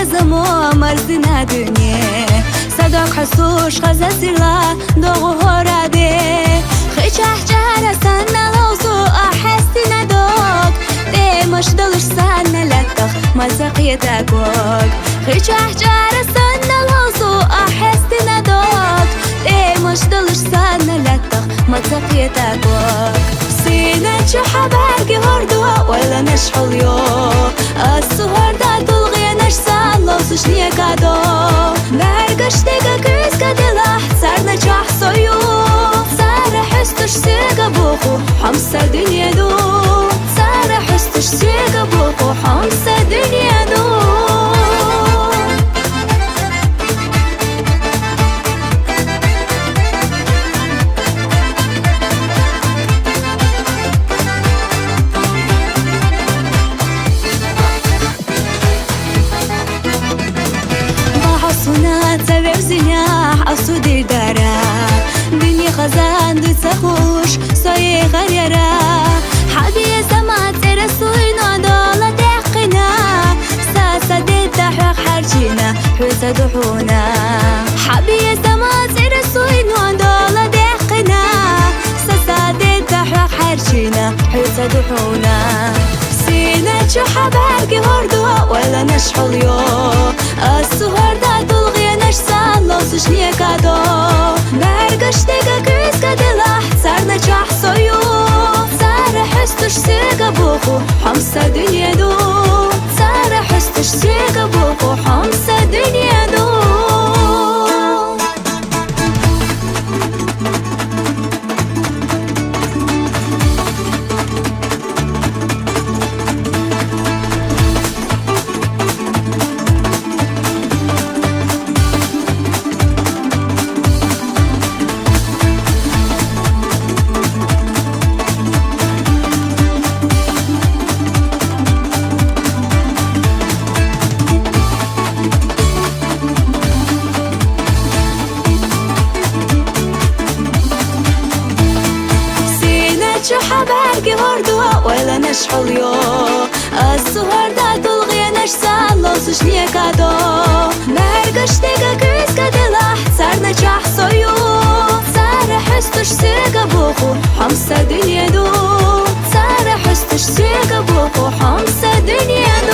زمان مرزنا دنیا صداق حسوش خزاسيلا دوغو هراده خيچه جرسن نلوزو أحسي ندوك ت1یمش دلش سن نلتخ مزقية تاكوك خيچه جرسن نلوزو أحسي ندوك ت1یمش دلش سن نلتخ مزقية تاكوك سينة شو حباركي هردو ولا نشحل يو السهر دا تلغي نشسان لوزش نيكادو برگشتگه كريس كدلاح سرنا چاح سويو سر حستش سيگه بوخو حمسه دنيا دو سر حستش سيگه بوخو حمسه دنيا دو تبع زناح أصودي دارا دنيا خزان دو تخوش سوي غريرا حبي زمان ترسوي نادولا دقنا ساسا دي تحرق حرجينا حوزة دحونا حبي زمان ترسوي نادولا دقنا ساسا دي تحرق حرجينا حوزة دحونا سينة شو حباركي هردو ولا نشحل يو السهر دا تلغي نشسان لوزش نيكادو برگشتگه كريس كدلاح سرنا چاح سويو سر حستش سيگه بوخو حمسه دنيا دو سر حستش سيگه بوخو حمسه دنيا دو شو حباركي هردو ولا نشحل يو السهر دا تلغي نشسان لوزش نيكادو برگشتگه كريس كدلاح سرنا چاح سويو سر حستش سيگه بوخو حمسه دنيا دو سر حستش سيگه بوخو حمسه دنيا